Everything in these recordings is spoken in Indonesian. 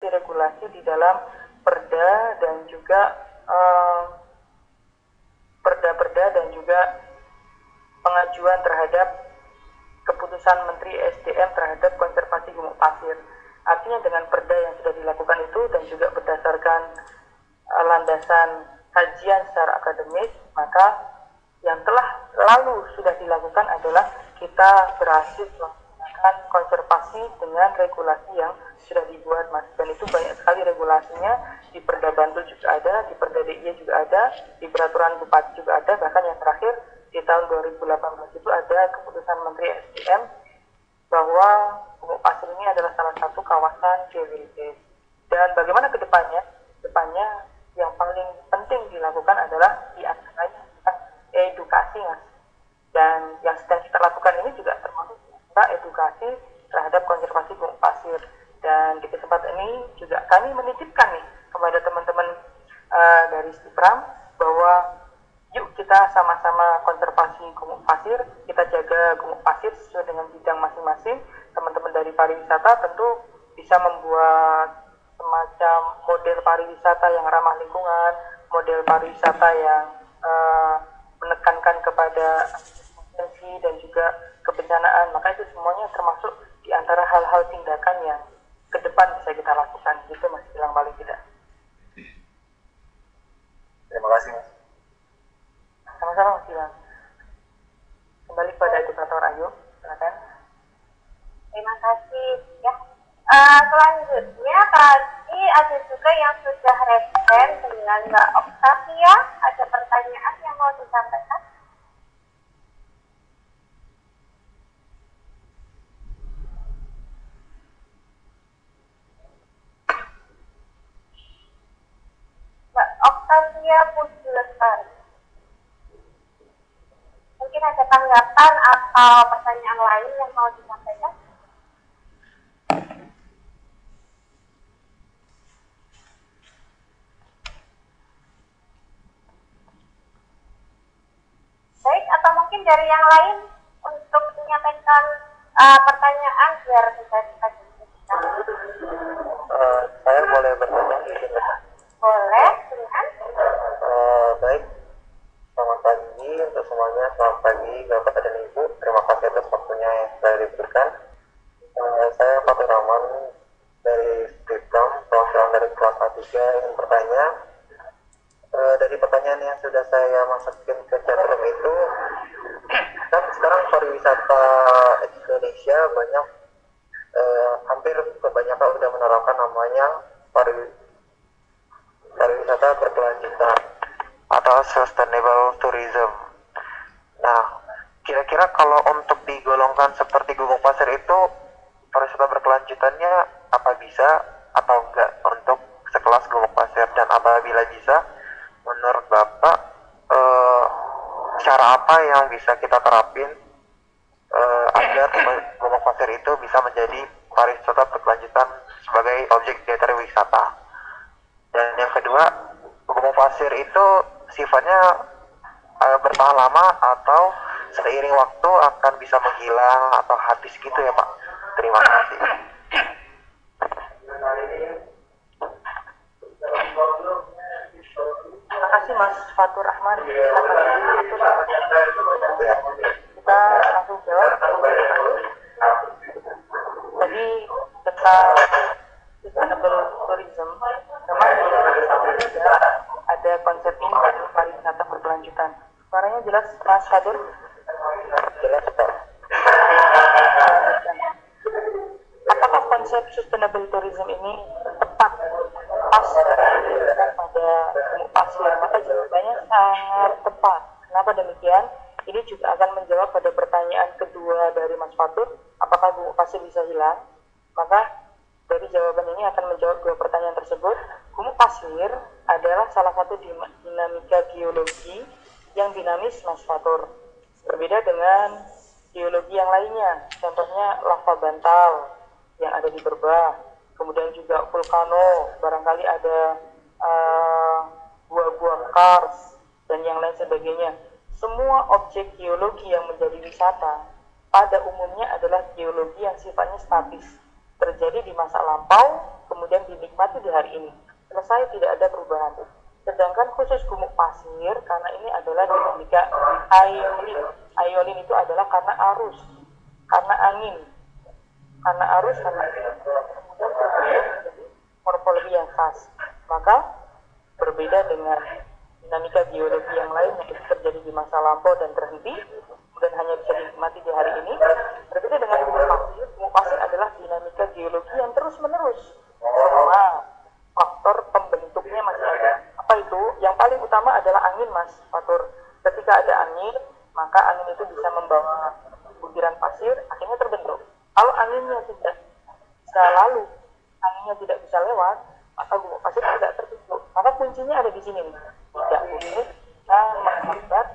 regulasi-regulasi di dalam perda dan juga perda-perda dan juga pengajuan terhadap keputusan Menteri SDM terhadap konservasi gumuk pasir. Artinya dengan perda yang sudah dilakukan itu dan juga berdasarkan landasan kajian secara akademis, maka yang telah lalu sudah dilakukan adalah kita berhasil melakukan konservasi dengan regulasi yang sudah dibuat, Mas. Dan itu banyak sekali regulasinya, di Perda Bantul juga ada, di Perda DIY juga ada, di Peraturan Bupati juga ada, bahkan yang terakhir di tahun 2018 itu ada keputusan Menteri SDM bahwa gumuk pasir ini adalah salah satu kawasan geoheritage. Dan bagaimana ke depannya? Depannya yang paling penting dilakukan adalah diantaranya edukasi, Mas. Dan yang sedang kita lakukan ini juga termasuk edukasi terhadap konservasi gumuk pasir. Dan di kesempatan ini juga kami menitipkan nih kepada teman-teman dari Stipram bahwa yuk kita sama-sama konservasi gumuk pasir, kita jaga gumuk pasir sesuai dengan bidang masing-masing. Teman-teman dari pariwisata tentu bisa membuat semacam model pariwisata yang ramah lingkungan, model pariwisata yang menekankan kepada esensi dan juga kebencanaan. Maka itu semuanya termasuk di antara hal-hal tindakan yang ke depan bisa kita lakukan. Gitu Mas Gilang paling tidak. Terima kasih, Mas. Sama-sama Mas Gilang. Kembali pada edukator Ayu, silakan. Terima kasih ya. Selanjutnya tadi ada juga yang sudah resen dengan Mbak Octavia. Ada pertanyaan yang mau disampaikan? Mbak Octavia Puji Lestari. Mungkin ada tanggapan atau pertanyaan lain yang mau disampaikan? Baik, atau mungkin dari yang lain untuk menyampaikan pertanyaan biar bisa dikajikan. Saya boleh bertanya izin, Pak? Boleh, dengan? Baik, selamat pagi untuk semuanya. Selamat pagi Bapak dan Ibu. Terima kasih atas waktunya yang sudah diberikan. Saya Fatur Rahman dari Stipram, perwakilan dari kelas A3 ingin bertanya. Dari pertanyaan yang sudah saya masukin ke chatroom itu, kan sekarang pariwisata Indonesia banyak, hampir kebanyakan sudah menerapkan namanya pariwisata berkelanjutan atau sustainable tourism. Nah, kira-kira kalau untuk digolongkan seperti gumuk pasir itu, pariwisata berkelanjutannya apa bisa atau enggak untuk sekelas gumuk pasir, dan apabila bisa, menurut Bapak cara apa yang bisa kita terapin agar gumuk pasir itu bisa menjadi pariwisata berkelanjutan sebagai objek geoter wisata? Dan yang kedua, gumuk pasir itu sifatnya bertahan lama atau seiring waktu akan bisa menghilang atau habis gitu ya Pak? Terima kasih. Terima kasih Mas Fatur Rahman. Kita langsung jawab. Jadi tentang sustainable tourism, memang ada konsep ini dari pariwisata berkelanjutan. Suaranya jelas Mas Fatur? Jelas Pak. Apakah konsep sustainable tourism ini tepat pas pada gumuk pasir? Maka jawabannya sangat tepat. Kenapa demikian? Ini juga akan menjawab pada pertanyaan kedua dari Mas Fatur, apakah gumuk pasir bisa hilang? Maka dari jawaban ini akan menjawab dua pertanyaan tersebut. Gumuk pasir adalah salah satu dinamika geologi yang dinamis, Mas Fatur. Berbeda dengan geologi yang lainnya, contohnya lava bantal yang ada di Berbah, kemudian juga vulkano, barangkali ada gua-gua kars, dan yang lain sebagainya. Semua objek geologi yang menjadi wisata pada umumnya adalah geologi yang sifatnya statis, terjadi di masa lampau kemudian dinikmati di hari ini. Selesai, tidak ada perubahan. Sedangkan khusus gumuk pasir, karena ini adalah dinamika aeolin. Aeolin itu adalah karena arus, karena angin, karena arus, karena angin, kemudian morfologi yang khas. Maka berbeda dengan dinamika geologi yang lain yang terjadi di masa lampau dan terhenti, kemudian hanya bisa dinikmati di hari ini. Berbeda dengan gumuk pasir adalah dinamika geologi yang terus-menerus. Semua faktor pembentuknya masih ada. Apa itu? Yang paling utama adalah angin, Mas Fatur. Ketika ada angin, maka angin itu bisa membawa butiran pasir, akhirnya terbentuk. Kalau anginnya tidak bisa lalu, anginnya tidak bisa lewat, maka gumuk pasir tidak terbentuk. Maka kuncinya ada di sini nih. Tidak boleh kita menghambat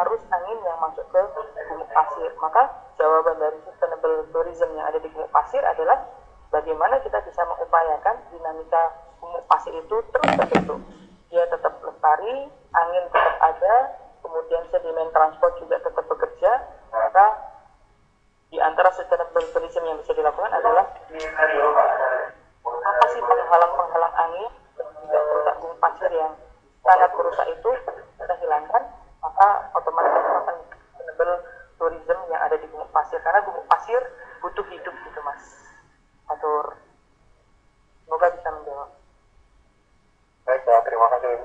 arus angin yang masuk ke gumuk pasir. Maka jawaban dari sustainable tourism yang ada di gumuk pasir adalah bagaimana kita bisa mengupayakan dinamika gumuk pasir itu terus terbentuk. Dia tetap lestari, angin tetap ada, kemudian sedimen transport juga tetap bekerja. Maka di antara sustainable tourism yang bisa dilakukan adalah apa sih penghalang angin dan juga merusak gumuk pasir yang sangat merusak itu kita hilangkan, maka otomatis akan sustainable tourism yang ada di gumuk pasir, karena gumuk pasir butuh hidup gitu, Mas Atur. Semoga bisa menjawab. Baik, ya, terima kasih.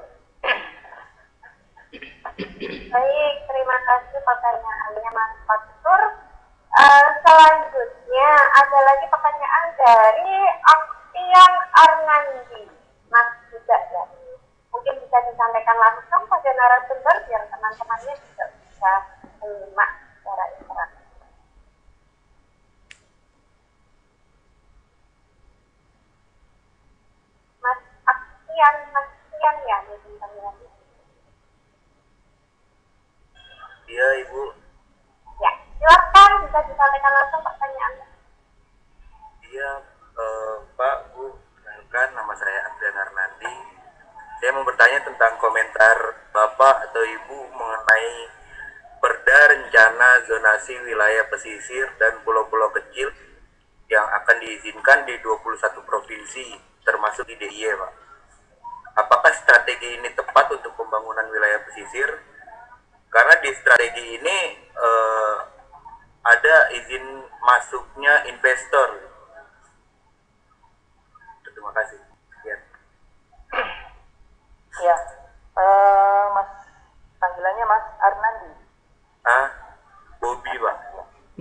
Baik, terima kasih pertanyaannya Mas Fatur. Selanjutnya ada lagi pertanyaan dari Aktian Arnandi. Mas juga ya. Mungkin bisa disampaikan langsung pada narasumber biar teman-temannya juga bisa menyimak secara interaktif. Mas Aktian ya, mungkin panggilannya. Iya, Ibu. Ya, silakan bisa disampaikan langsung pertanyaannya. Iya, Pak, Bu, kenalkan nama saya Adrian Arnandi. Saya mau bertanya tentang komentar Bapak atau Ibu mengenai Perda Rencana Zonasi Wilayah Pesisir dan Pulau-Pulau Kecil yang akan diizinkan di 21 provinsi, termasuk di DIY, Pak. Apakah strategi ini tepat untuk pembangunan wilayah pesisir? Karena di strategi ini ada izin masuknya investor. Terima kasih. Ya. Ya, Mas, panggilannya Mas Arnandi. Bobby, Pak.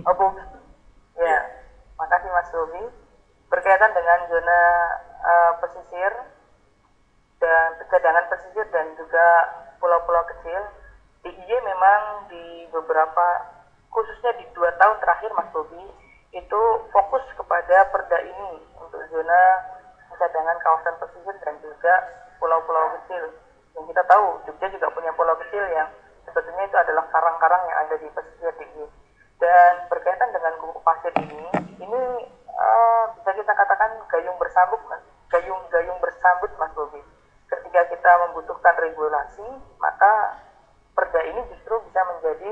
Oh, Bobi. Ya, makasih Mas Bobi. Berkaitan dengan zona pesisir dan cadangan pesisir dan juga pulau-pulau kecil, DIY memang di beberapa, khususnya di 2 tahun terakhir Mas Bobi, itu fokus kepada perda ini untuk zona cadangan kawasan pesisir dan juga pulau-pulau kecil. Yang kita tahu, Jogja juga punya pulau kecil yang sebetulnya itu adalah karang-karang yang ada di pesisir DIY. Dan berkaitan dengan gumuk pasir ini bisa kita katakan gayung bersambut Mas Bobi. Ketika kita membutuhkan regulasi, maka perda ini justru bisa menjadi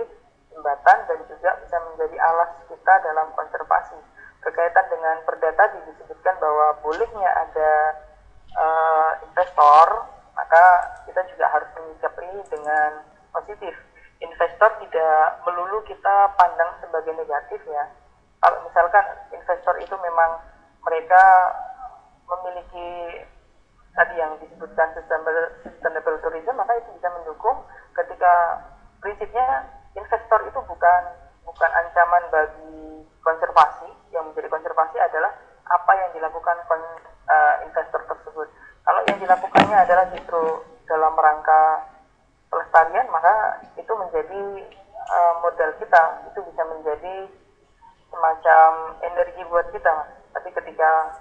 jembatan dan juga bisa menjadi alas kita dalam konservasi. Berkaitan dengan perda tadi disebutkan bahwa bolehnya ada investor, maka kita juga harus menyikapi dengan positif. Investor tidak melulu kita pandang sebagai negatif ya. Kalau misalkan investor itu memang mereka memiliki tadi yang disebutkan sustainable tourism, maka itu bisa mendukung ketika prinsipnya investor itu bukan ancaman bagi konservasi. Yang menjadi konservasi adalah apa yang dilakukan investor tersebut. Kalau yang dilakukannya adalah justru dalam rangka pelestarian, maka itu menjadi modal kita, itu bisa menjadi semacam energi buat kita. Tapi ketika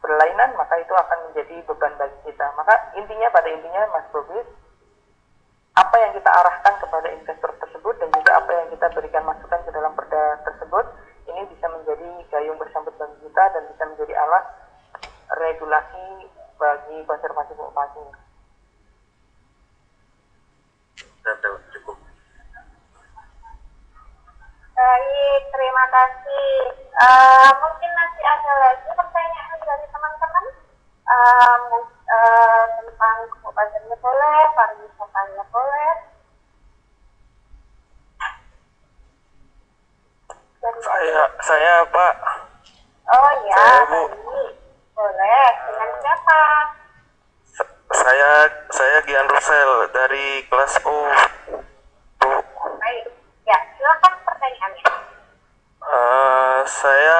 berlainan, maka itu akan menjadi beban bagi kita. Maka pada intinya Mas Bobi, apa yang kita arahkan kepada investor tersebut dan juga apa yang kita berikan masukan ke dalam perda tersebut, ini bisa menjadi gayung bersambut bagi kita dan bisa menjadi alas regulasi bagi konservasi gumuk pasir. Cukup. Baik, terima kasih. Mungkin nanti ada lagi pertanyaan dari teman-teman. tentang kebupatannya boleh, pariwisatanya boleh. Saya Pak. Oh ya, Saya, Bu. boleh. Dengan siapa? Saya Gian Rusel dari kelas U, Bu. Baik, ya silakan pertanyaannya. Saya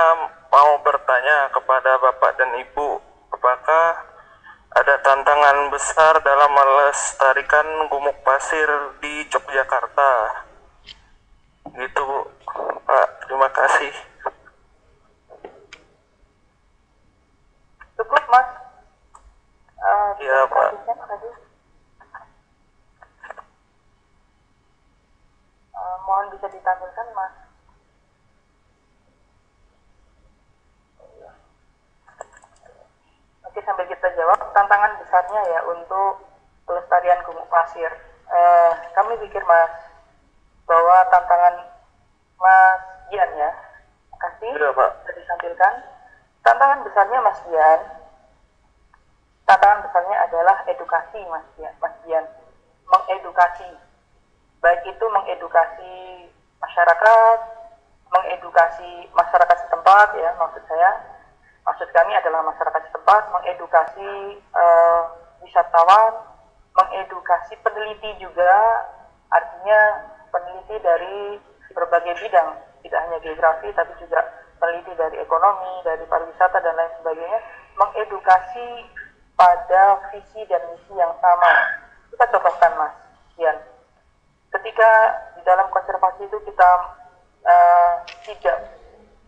mau bertanya kepada Bapak dan Ibu, apakah ada tantangan besar dalam melestarikan gumuk pasir di Yogyakarta? Gitu, Bu. Pak, terima kasih. Cukup, Mas. Iya, Pak. Tadi. Mohon bisa ditampilkan, Mas. Oke, sambil kita jawab, tantangan besarnya ya untuk pelestarian gumuk pasir. Kami pikir, Mas, bahwa tantangan Mas Gian ya, kasih Iya, Pak. sudah ditampilkan. Tantangan besarnya Mas Gian, tantangan besarnya adalah edukasi, Mas Gian, mengedukasi, baik itu mengedukasi masyarakat, mengedukasi masyarakat setempat ya, maksud kami adalah masyarakat setempat, mengedukasi wisatawan, mengedukasi peneliti juga, artinya peneliti dari berbagai bidang, tidak hanya geografi tapi juga peneliti dari ekonomi, dari pariwisata dan lain sebagainya, mengedukasi pada visi dan misi yang sama. Kita contohkan, Mas Ian, ketika di dalam konservasi itu kita tidak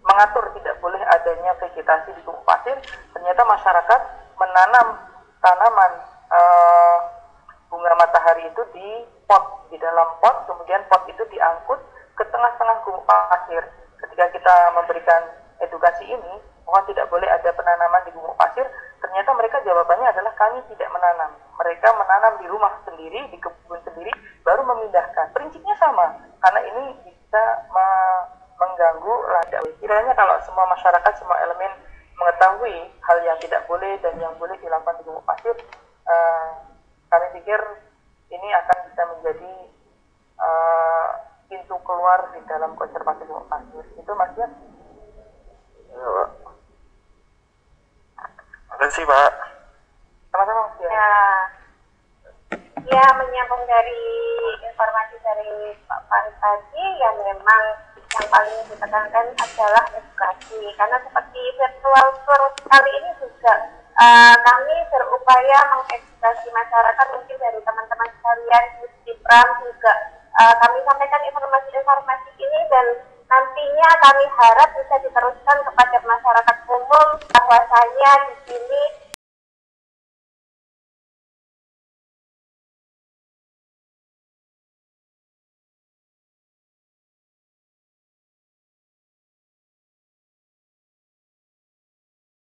mengatur tidak boleh adanya vegetasi di gumuk pasir, ternyata masyarakat menanam tanaman bunga matahari itu di pot, di dalam pot, kemudian pot itu diangkut ke tengah-tengah gumuk pasir. Ketika kita memberikan edukasi ini, bahwa tidak boleh ada penanaman di gumuk pasir, ternyata mereka jawabannya adalah kami tidak menanam. Mereka menanam di rumah sendiri, di kebun sendiri, baru memindahkan. Prinsipnya sama, karena ini bisa mengganggu lada. Kiranya kalau semua masyarakat, semua elemen mengetahui hal yang tidak boleh dan yang boleh dilakukan di gumuk pasir, kami pikir ini akan bisa menjadi pintu keluar di dalam konservasi gumuk pasir. Itu Mas Yan. Iya, Pak. Makasih, Pak. Sama-sama Mas Yan. Ya, menyambung dari informasi dari Pak Farid tadi, yang memang yang paling ditekankan adalah edukasi. Karena seperti virtual tour kali ini juga kami berupaya mengedukasi masyarakat, mungkin dari teman-teman sekalian di Pram juga kami sampaikan informasi-informasi ini, dan nantinya kami harap bisa diteruskan kepada masyarakat umum bahwasanya di sini